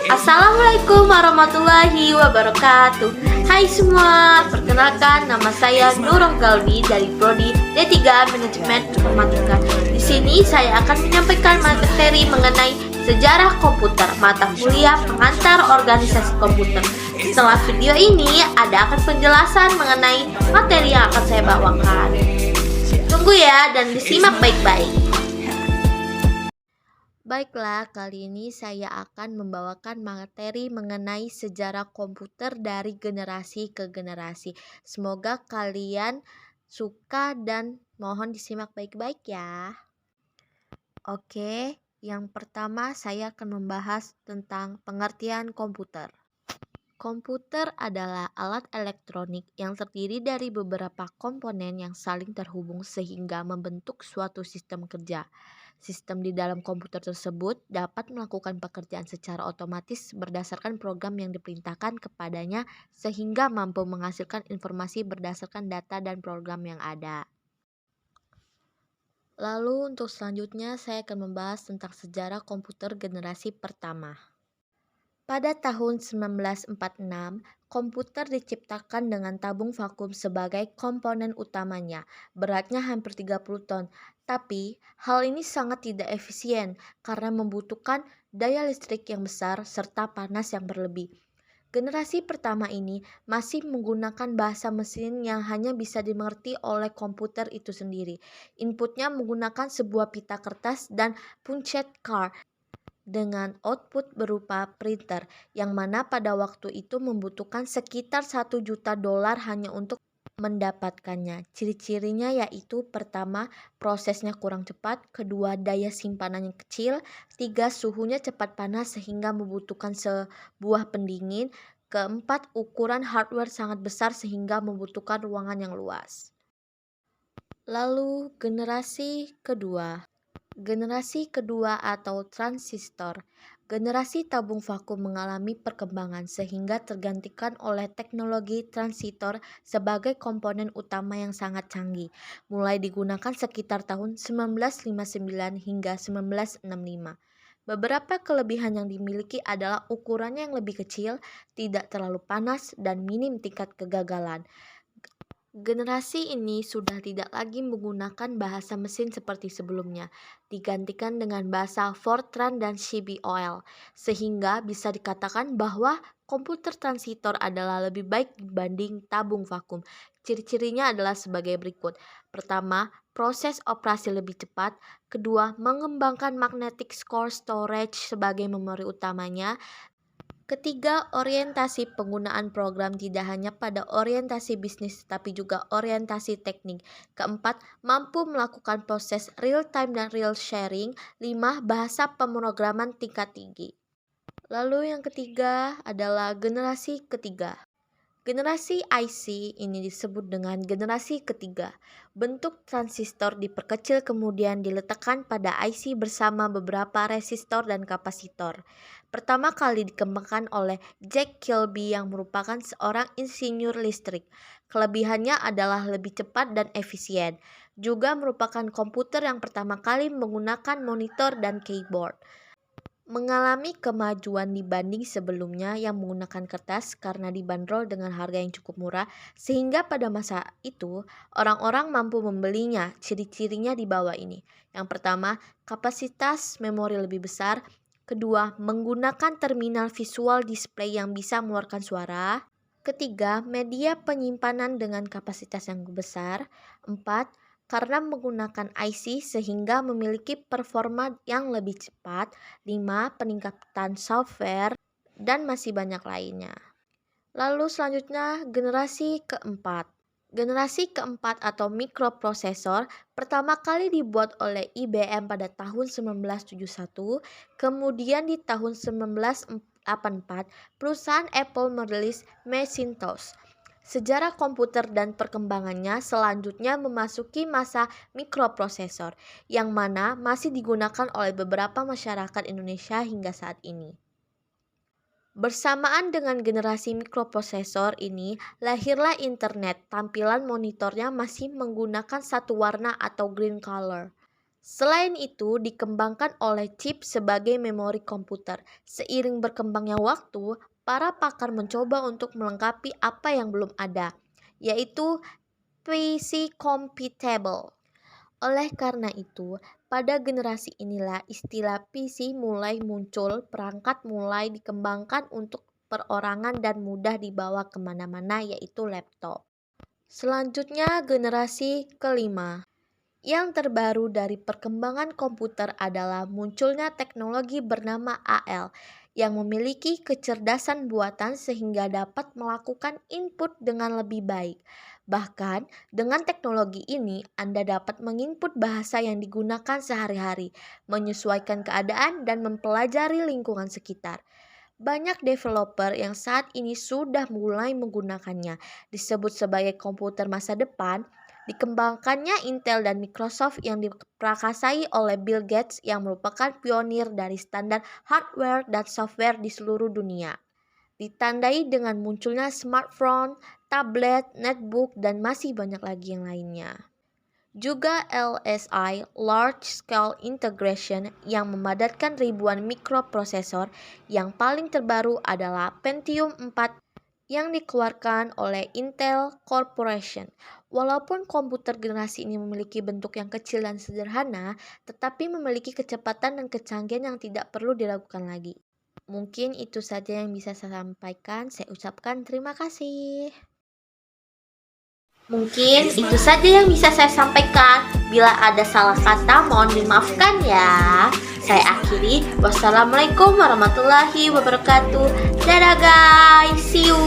Assalamualaikum warahmatullahi wabarakatuh. Hai semua, perkenalkan nama saya Nurul Galbi dari Prodi D3 Manajemen Informatika. Di sini saya akan menyampaikan materi mengenai sejarah komputer, mata kuliah pengantar organisasi komputer. Setelah video ini ada akan penjelasan mengenai materi yang akan saya bawakan. Tunggu ya dan disimak baik-baik. Baiklah, kali ini saya akan membawakan materi mengenai sejarah komputer dari generasi ke generasi. Semoga kalian suka dan mohon disimak baik-baik ya. Oke, yang pertama saya akan membahas tentang pengertian komputer. Komputer adalah alat elektronik yang terdiri dari beberapa komponen yang saling terhubung sehingga membentuk suatu sistem kerja. Sistem di dalam komputer tersebut dapat melakukan pekerjaan secara otomatis berdasarkan program yang diperintahkan kepadanya sehingga mampu menghasilkan informasi berdasarkan data dan program yang ada. Lalu untuk selanjutnya saya akan membahas tentang sejarah komputer generasi pertama. Pada tahun 1946, komputer diciptakan dengan tabung vakum sebagai komponen utamanya, beratnya hampir 30 ton. Tapi, hal ini sangat tidak efisien karena membutuhkan daya listrik yang besar serta panas yang berlebih. Generasi pertama ini masih menggunakan bahasa mesin yang hanya bisa dimengerti oleh komputer itu sendiri. Inputnya menggunakan sebuah pita kertas dan punchet card dengan output berupa printer yang mana pada waktu itu membutuhkan sekitar 1 juta dolar hanya untuk mendapatkannya. Ciri-cirinya yaitu pertama, prosesnya kurang cepat, kedua, daya simpanannya kecil, tiga, suhunya cepat panas sehingga membutuhkan sebuah pendingin, keempat, ukuran hardware sangat besar sehingga membutuhkan ruangan yang luas. Lalu generasi kedua. Generasi kedua atau transistor. Generasi tabung vakum mengalami perkembangan sehingga tergantikan oleh teknologi transistor sebagai komponen utama yang sangat canggih. Mulai digunakan sekitar tahun 1959 hingga 1965. Beberapa kelebihan yang dimiliki adalah ukurannya yang lebih kecil, tidak terlalu panas, dan minim tingkat kegagalan. Generasi ini sudah tidak lagi menggunakan bahasa mesin seperti sebelumnya, digantikan dengan bahasa Fortran dan CBOL, sehingga bisa dikatakan bahwa komputer transistor adalah lebih baik dibanding tabung vakum. Ciri-cirinya adalah sebagai berikut. Pertama, proses operasi lebih cepat. Kedua, mengembangkan magnetic core storage sebagai memori utamanya. Ketiga, orientasi penggunaan program tidak hanya pada orientasi bisnis tapi juga orientasi teknik. Keempat, mampu melakukan proses real time dan real sharing. Lima, bahasa pemrograman tingkat tinggi. Lalu yang ketiga adalah generasi ketiga. Generasi IC ini disebut dengan generasi ketiga. Bentuk transistor diperkecil kemudian diletakkan pada IC bersama beberapa resistor dan kapasitor. Pertama kali dikembangkan oleh Jack Kilby yang merupakan seorang insinyur listrik. Kelebihannya adalah lebih cepat dan efisien. Juga merupakan komputer yang pertama kali menggunakan monitor dan keyboard. Mengalami kemajuan dibanding sebelumnya yang menggunakan kertas karena dibanderol dengan harga yang cukup murah sehingga pada masa itu orang-orang mampu membelinya. Ciri-cirinya di bawah ini. Yang pertama, kapasitas memori lebih besar. Kedua, menggunakan terminal visual display yang bisa mengeluarkan suara. Ketiga, media penyimpanan dengan kapasitas yang besar. Empat, karena menggunakan IC sehingga memiliki performa yang lebih cepat. 5. Peningkatan software dan masih banyak lainnya. Lalu selanjutnya generasi keempat. Generasi keempat atau mikroprosesor pertama kali dibuat oleh IBM pada tahun 1971, kemudian di tahun 1984 perusahaan Apple merilis Macintosh. Sejarah komputer dan perkembangannya selanjutnya memasuki masa mikroprosesor, yang mana masih digunakan oleh beberapa masyarakat Indonesia hingga saat ini. Bersamaan dengan generasi mikroprosesor ini, lahirlah internet. Tampilan monitornya masih menggunakan satu warna atau green color. Selain itu, dikembangkan oleh chip sebagai memori komputer. Seiring berkembangnya waktu, para pakar mencoba untuk melengkapi apa yang belum ada, yaitu PC compatible. Oleh karena itu, pada generasi inilah istilah PC mulai muncul, perangkat mulai dikembangkan untuk perorangan dan mudah dibawa kemana-mana, yaitu laptop. Selanjutnya, generasi kelima. Yang terbaru dari perkembangan komputer adalah munculnya teknologi bernama AL yang memiliki kecerdasan buatan sehingga dapat melakukan input dengan lebih baik. Bahkan, dengan teknologi ini Anda dapat menginput bahasa yang digunakan sehari-hari, menyesuaikan keadaan dan mempelajari lingkungan sekitar. Banyak developer yang saat ini sudah mulai menggunakannya, disebut sebagai komputer masa depan. Dikembangkannya Intel dan Microsoft yang diperakasai oleh Bill Gates yang merupakan pionir dari standar hardware dan software di seluruh dunia. Ditandai dengan munculnya smartphone, tablet, netbook, dan masih banyak lagi yang lainnya. Juga LSI (Large Scale Integration) yang memadatkan ribuan mikroprosesor. Yang paling terbaru adalah Pentium 4 yang dikeluarkan oleh Intel Corporation. Walaupun komputer generasi ini memiliki bentuk yang kecil dan sederhana, tetapi memiliki kecepatan dan kecanggihan yang tidak perlu diragukan lagi. Mungkin itu saja yang bisa saya sampaikan. Saya ucapkan terima kasih. Mungkin itu saja yang bisa saya sampaikan. Bila ada salah kata, mohon dimaafkan ya. Saya akhiri. Wassalamualaikum warahmatullahi wabarakatuh. Dadah guys, see you.